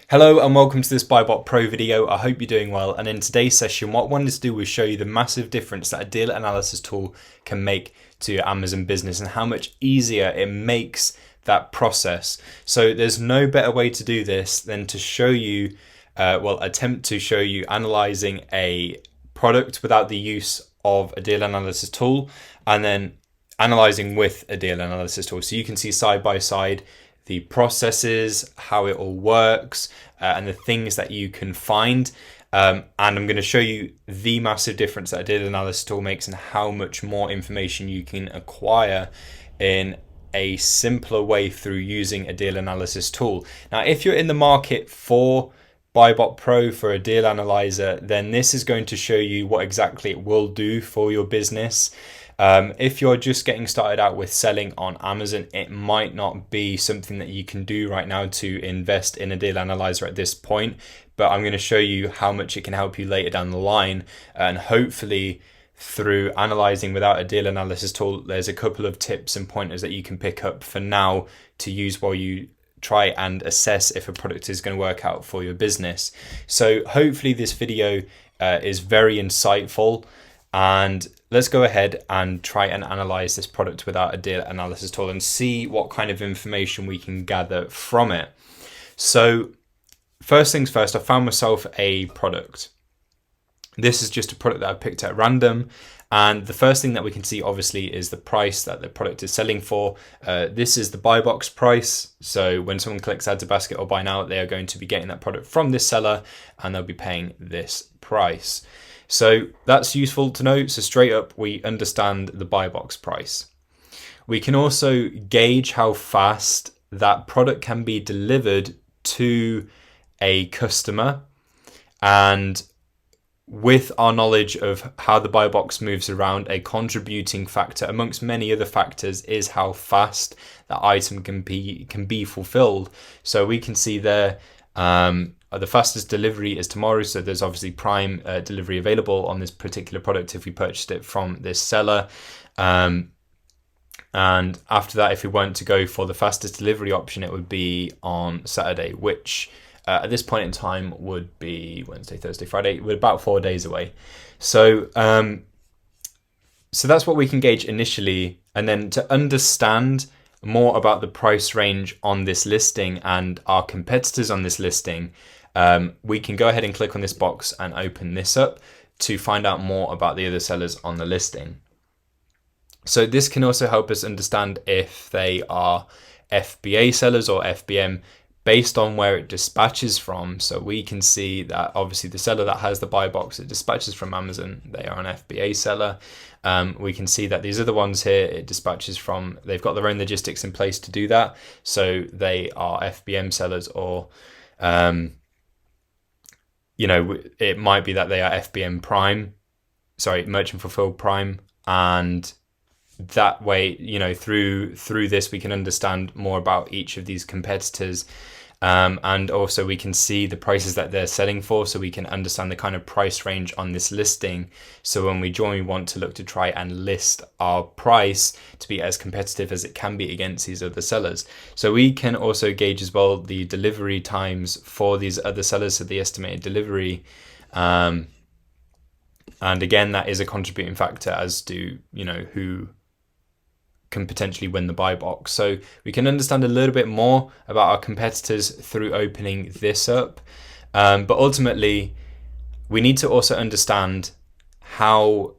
Hello and welcome to this BuyBotPro video. I hope you're doing well, and in today's session what I wanted to do was show you the massive difference that a deal analysis tool can make to your Amazon business and how much easier it makes that process. So there's no better way to do this than to show you, attempt to show you analyzing a product without the use of a deal analysis tool, and then analyzing with a deal analysis tool. So you can see side by side the processes, how it all works, and the things that you can find. And I'm going to show you the massive difference that a deal analysis tool makes and how much more information you can acquire in a simpler way through using a deal analysis tool. Now, if you're in the market for BuyBotPro, for a deal analyzer, then this is going to show you what exactly it will do for your business. If you're just getting started out with selling on Amazon, it might not be something that you can do right now to invest in a deal analyzer at this point, but I'm going to show you how much it can help you later down the line. And hopefully through analyzing without a deal analysis tool, there's a couple of tips and pointers that you can pick up for now to use while you try and assess if a product is going to work out for your business. So hopefully this video is very insightful, and let's go ahead and try and analyze this product without a deal analysis tool and see what kind of information we can gather from it. So first things first, I found myself a product. This is just a product that I picked at random. And the first thing that we can see obviously is the price that the product is selling for. This is the buy box price. So when someone clicks add to basket or buy now, they are going to be getting that product from this seller and they'll be paying this price. So that's useful to know. So straight up, we understand the buy box price. We can also gauge how fast that product can be delivered to a customer. And with our knowledge of how the buy box moves around, a contributing factor amongst many other factors is how fast that item can be fulfilled. So we can see there, the fastest delivery is tomorrow, so there's obviously prime delivery available on this particular product if we purchased it from this seller. And after that, if we want to go for the fastest delivery option, it would be on Saturday, which at this point in time would be Wednesday, Thursday, Friday. We're about 4 days away. So so that's what we can gauge initially, and then to understand more about the price range on this listing and our competitors on this listing, we can go ahead and click on this box and open this up to find out more about the other sellers on the listing. So this can also help us understand if they are FBA sellers or FBM based on where it dispatches from. So we can see that obviously the seller that has the buy box, it dispatches from Amazon, they are an FBA seller. We can see that these other ones here, it dispatches from, they've got their own logistics in place to do that. So they are FBM sellers, or it might be that they are FBM Prime, Merchant Fulfilled Prime, and that way, through this we can understand more about each of these competitors, and also we can see the prices that they're selling for, so we can understand the kind of price range on this listing. So when we join, we want to look to try and list our price to be as competitive as it can be against these other sellers. So we can also gauge as well the delivery times for these other sellers, so the estimated delivery, and again that is a contributing factor as to who can potentially win the buy box. So we can understand a little bit more about our competitors through opening this up, but ultimately we need to also understand how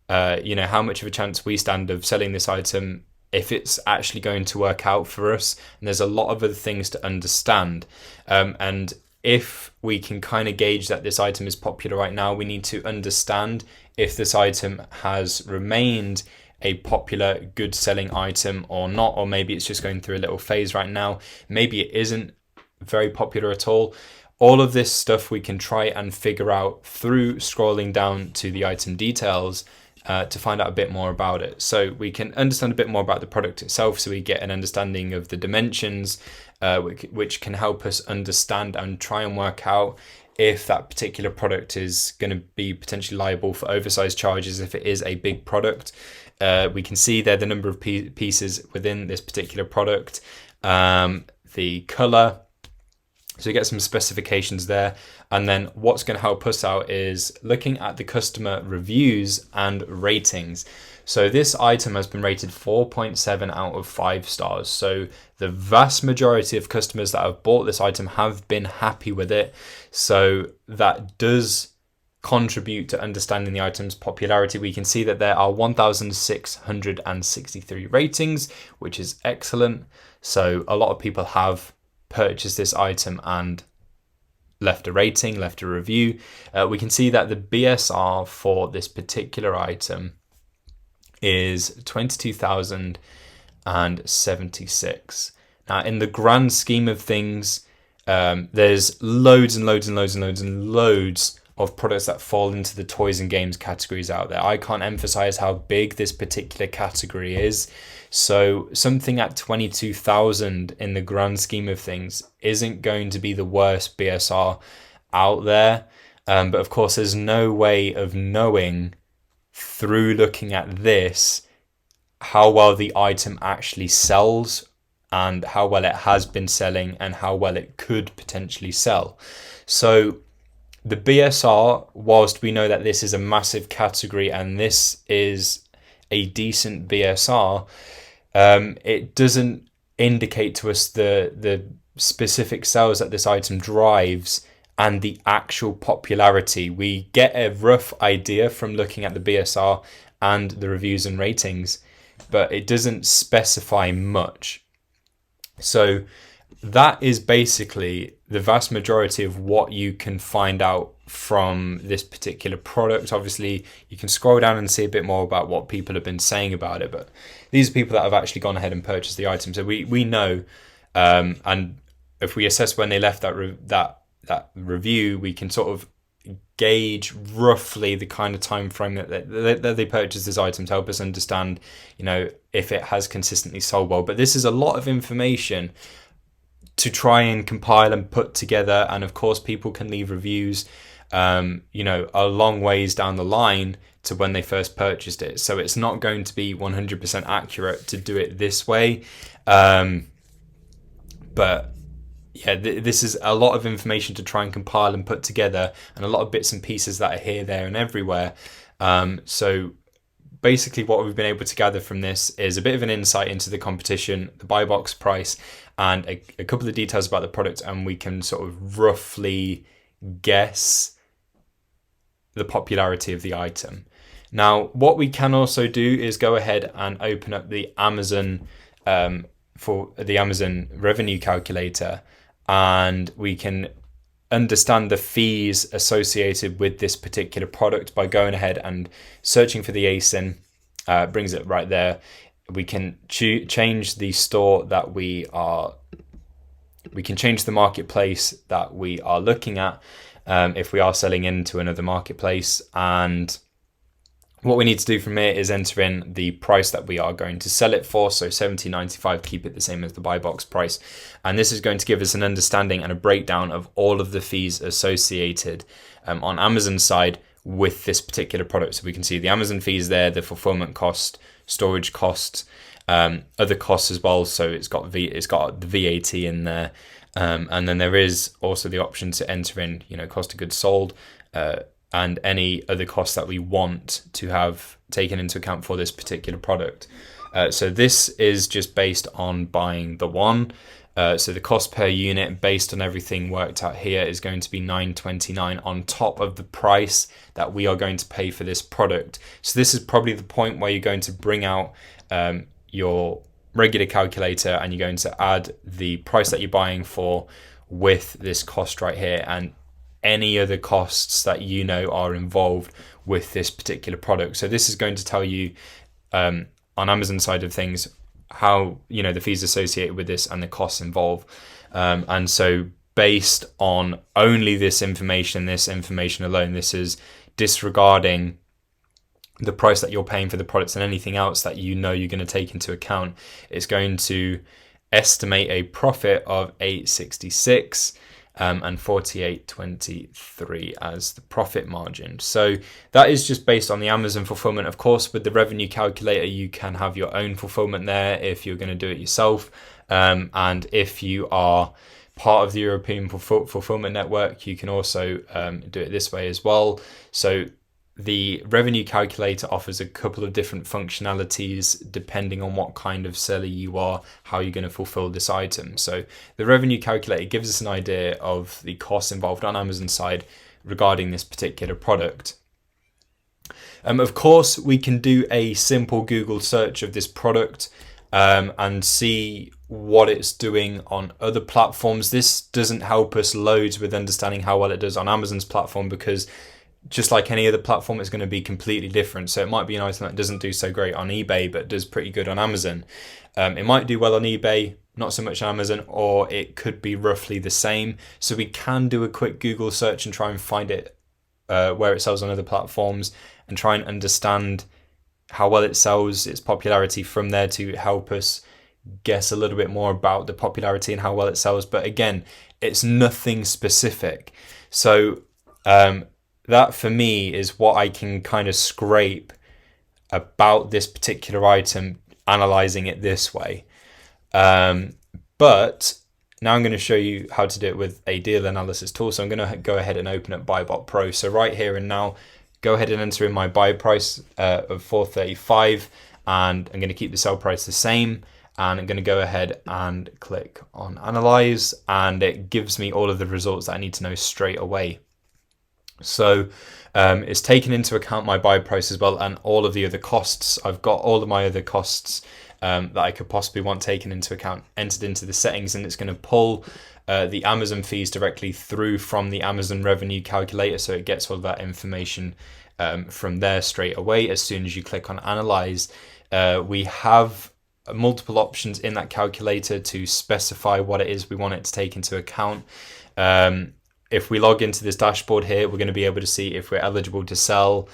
much of a chance we stand of selling this item, if it's actually going to work out for us. And there's a lot of other things to understand, and if we can kind of gauge that this item is popular right now, we need to understand if this item has remained a popular, good selling item or not, or maybe it's just going through a little phase right now. Maybe it isn't very popular at all. All of this stuff we can try and figure out through scrolling down to the item details to find out a bit more about it. So we can understand a bit more about the product itself, so we get an understanding of the dimensions, which can help us understand and try and work out if that particular product is going to be potentially liable for oversized charges if it is a big product. We can see there the number of pieces within this particular product, the color, So you get some specifications there. And then what's going to help us out is looking at the customer reviews and ratings. So this item has been rated 4.7 out of 5 stars. So the vast majority of customers that have bought this item have been happy with it. So that does contribute to understanding the item's popularity. We can see that there are 1,663 ratings, which is excellent. So a lot of people have purchased this item and left a rating, left a review. We can see that the BSR for this particular item is 22,076. Now, in the grand scheme of things, there's loads and loads and loads and loads and loads of products that fall into the toys and games categories out there. I can't emphasize how big this particular category is. So something at 22,000 in the grand scheme of things isn't going to be the worst BSR out there. But of course, there's no way of knowing through looking at this how well the item actually sells and how well it has been selling and how well it could potentially sell. So the BSR, whilst we know that this is a massive category and this is a decent BSR, it doesn't indicate to us the specific sales that this item drives and the actual popularity. We get a rough idea from looking at the BSR and the reviews and ratings, but it doesn't specify much. So that is basically the vast majority of what you can find out from this particular product. Obviously, you can scroll down and see a bit more about what people have been saying about it, but these are people that have actually gone ahead and purchased the item. So we know, and if we assess when they left that review, we can sort of gauge roughly the kind of time frame that they purchased this item to help us understand, if it has consistently sold well. But this is a lot of information to try and compile and put together, and of course people can leave reviews a long ways down the line to when they first purchased it, so it's not going to be 100% accurate to do it this way. But yeah, this is a lot of information to try and compile and put together, and a lot of bits and pieces that are here, there and everywhere. So basically what we've been able to gather from this is a bit of an insight into the competition, the buy box price, and a couple of details about the product, and we can sort of roughly guess the popularity of the item. Now, what we can also do is go ahead and open up the Amazon for the Amazon revenue calculator, and we can understand the fees associated with this particular product by going ahead and searching for the ASIN. Brings it right there. We can change the store that we can change the marketplace that we are looking at if we are selling into another marketplace. And what we need to do from here is enter in the price that we are going to sell it for. So $17.95, keep it the same as the buy box price. And this is going to give us an understanding and a breakdown of all of the fees associated on Amazon's side with this particular product. So we can see the Amazon fees there, the fulfillment cost, storage costs, other costs as well. So it's got the VAT in there. And then there is also the option to enter in, cost of goods sold, and any other costs that we want to have taken into account for this particular product. So this is just based on buying the one. So the cost per unit, based on everything worked out here, is going to be $9.29 on top of the price that we are going to pay for this product. So this is probably the point where you're going to bring out your regular calculator, and you're going to add the price that you're buying for with this cost right here, and any other costs that are involved with this particular product. So this is going to tell you on Amazon side of things how the fees associated with this and the costs involved. And so based on only this information alone, this is disregarding the price that you're paying for the products and anything else that you're going to take into account. It's going to estimate a profit of $8.66 and $48.23 as the profit margin. So that is just based on the Amazon fulfillment. Of course, with the revenue calculator, you can have your own fulfillment there if you're going to do it yourself. And if you are part of the European fulfillment network, you can also do it this way as well. So the revenue calculator offers a couple of different functionalities depending on what kind of seller you are, how you're going to fulfill this item. So the revenue calculator gives us an idea of the costs involved on Amazon side regarding this particular product. Of course, we can do a simple Google search of this product and see what it's doing on other platforms. This doesn't help us loads with understanding how well it does on Amazon's platform, because just like any other platform, it's going to be completely different. So it might be an item that doesn't do so great on eBay, but does pretty good on Amazon. It might do well on eBay, not so much on Amazon, or it could be roughly the same. So we can do a quick Google search and try and find it where it sells on other platforms, and try and understand how well it sells, its popularity from there, to help us guess a little bit more about the popularity and how well it sells. But again, it's nothing specific. So that for me is what I can kind of scrape about this particular item, analyzing it this way. But now I'm going to show you how to do it with a deal analysis tool. So I'm going to go ahead and open up BuyBotPro. So right here and now, go ahead and enter in my buy price of $4.35, and I'm going to keep the sell price the same. And I'm going to go ahead and click on Analyze, and it gives me all of the results that I need to know straight away. So it's taken into account my buy price as well, and all of the other costs. I've got all of my other costs that I could possibly want taken into account entered into the settings, and it's going to pull the Amazon fees directly through from the Amazon revenue calculator. So it gets all of that information from there straight away. As soon as you click on Analyze, we have multiple options in that calculator to specify what it is we want it to take into account. If we log into this dashboard here, we're going to be able to see if we're eligible to sell.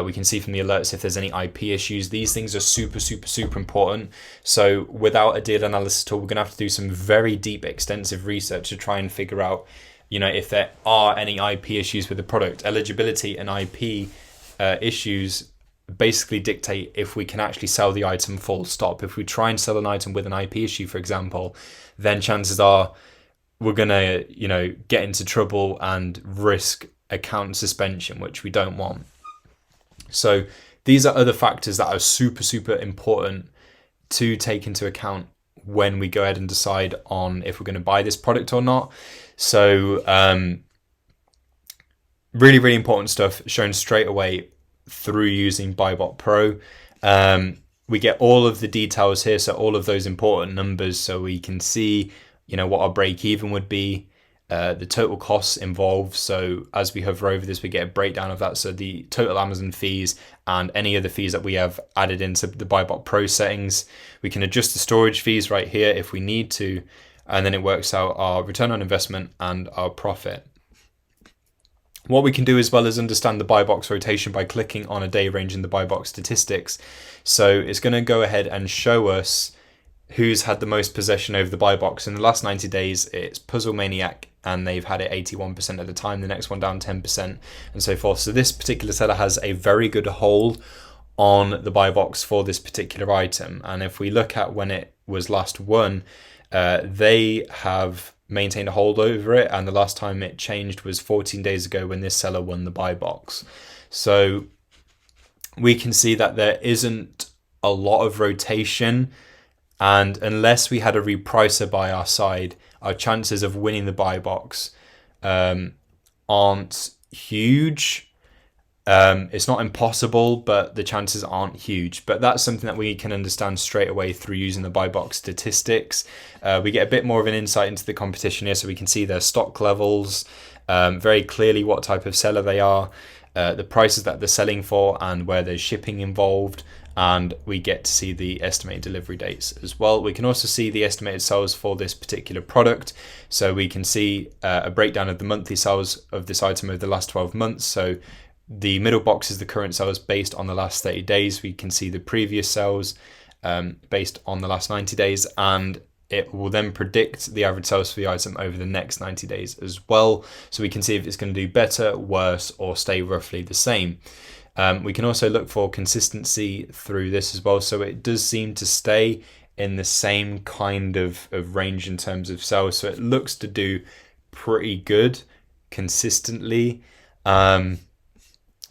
We can see from the alerts if there's any IP issues. These things are super important. So without a deal analysis tool, we're going to have to do some very deep, extensive research to try and figure out, if there are any IP issues with the product. Eligibility and IP issues basically dictate if we can actually sell the item full stop. If we try and sell an item with an IP issue, for example, then chances are we're going to, get into trouble and risk account suspension, which we don't want. So these are other factors that are super important to take into account when we go ahead and decide on if we're going to buy this product or not. So really important stuff shown straight away through using BuyBotPro. We get all of the details here, so all of those important numbers, so we can see what our break even would be, the total costs involved. So as we hover over this, we get a breakdown of that. So the total Amazon fees and any other fees that we have added into the BuyBotPro settings. We can adjust the storage fees right here if we need to, and then it works out our return on investment and our profit. What we can do as well is understand the buy box rotation by clicking on a day range in the buy box statistics. So it's going to go ahead and show us who's had the most possession over the buy box. In the last 90 days, it's Puzzle Maniac, and they've had it 81% of the time, the next one down 10%, and so forth. So this particular seller has a very good hold on the buy box for this particular item. And if we look at when it was last won, they have maintained a hold over it, and the last time it changed was 14 days ago when this seller won the buy box. So we can see that there isn't a lot of rotation, and unless we had a repricer by our side, our chances of winning the buy box aren't huge. It's not impossible, but the chances aren't huge. But that's something that we can understand straight away through using the buy box statistics. We get a bit more of an insight into the competition here, so we can see their stock levels, very clearly what type of seller they are, the prices that they're selling for, and where there's shipping involved. And we get to see the estimated delivery dates as well. We can also see the estimated sales for this particular product. So we can see a breakdown of the monthly sales of this item over the last 12 months. So the middle box is the current sales based on the last 30 days. We can see the previous sales based on the last 90 days, and it will then predict the average sales for the item over the next 90 days as well. So we can see if it's going to do better, worse, or stay roughly the same. We can also look for consistency through this as well. So it does seem to stay in the same kind of range in terms of sales. So it looks to do pretty good consistently.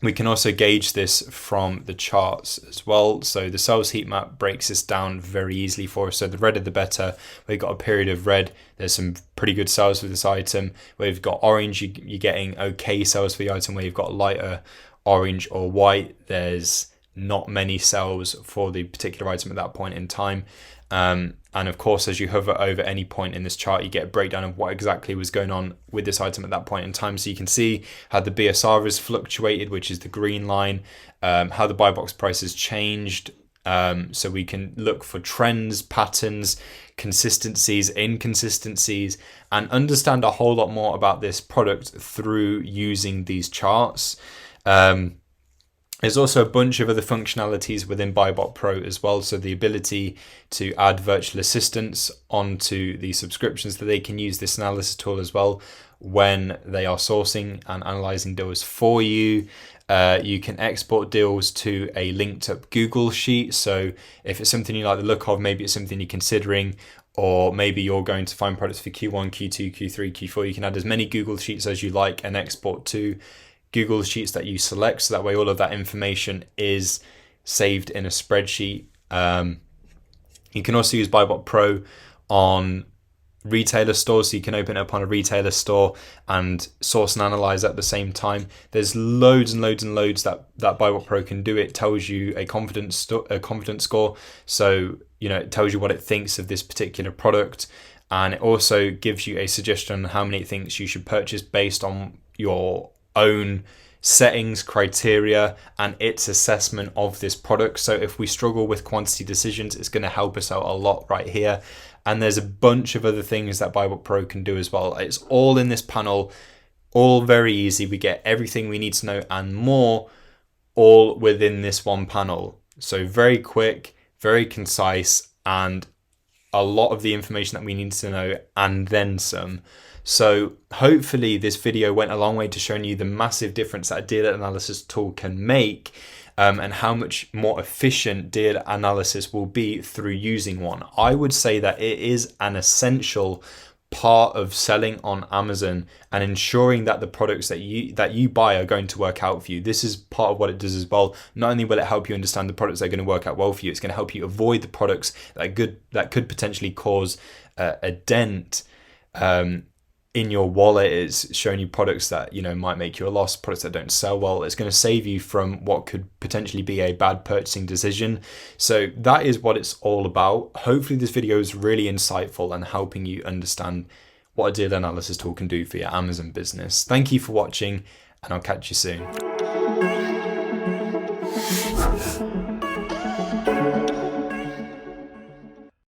We can also gauge this from the charts as well. So the sales heat map breaks this down very easily for us. So the redder the better. We've got a period of red. There's some pretty good sales for this item. Where you've got orange, you're getting okay sales for the item. Where you've got lighter orange or white, there's not many sales for the particular item at that point in time. And of course, as you hover over any point in this chart, you get a breakdown of what exactly was going on with this item at that point in time. So you can see how the BSR has fluctuated, which is the green line, how the buy box price has changed. So we can look for trends, patterns, consistencies, inconsistencies, and understand a whole lot more about this product through using these charts. There's also a bunch of other functionalities within BuyBotPro as well. So the ability to add virtual assistants onto the subscriptions, that they can use this analysis tool as well when they are sourcing and analyzing deals for you. You can export deals to a linked up Google sheet. So if it's something you like the look of, maybe it's something you're considering, or maybe you're going to find products for Q1, Q2, Q3, Q4, you can add as many Google sheets as you like and export to Google Sheets that you select, so that way all of that information is saved in a spreadsheet. You can also use BuyBotPro on retailer stores, so you can open it up on a retailer store and source and analyze at the same time. There's loads and loads and loads that BuyBotPro can do. It tells you a confidence score, so it tells you what it thinks of this particular product, and it also gives you a suggestion on how many it thinks you should purchase based on your own settings, criteria, and its assessment of this product. So if we struggle with quantity decisions, it's going to help us out a lot right here. And there's a bunch of other things that BuyBotPro can do as well. It's all in this panel, all very easy. We get everything we need to know and more, all within this one panel. So very quick, very concise, and a lot of the information that we need to know and then some. So hopefully this video went a long way to showing you the massive difference that a deal analysis tool can make, and how much more efficient deal analysis will be through using one. I would say that it is an essential part of selling on Amazon and ensuring that the products that you buy are going to work out for you. This is part of what it does as well. Not only will it help you understand the products that are going to work out well for you, it's going to help you avoid the products that could potentially cause a dent in your wallet. Is showing you products that might make you a loss, products that don't sell well. It's going to save you from what could potentially be a bad purchasing decision. So that is what it's all about. Hopefully this video is really insightful and helping you understand what a deal analysis tool can do for your Amazon business. Thank you for watching, and I'll catch you soon.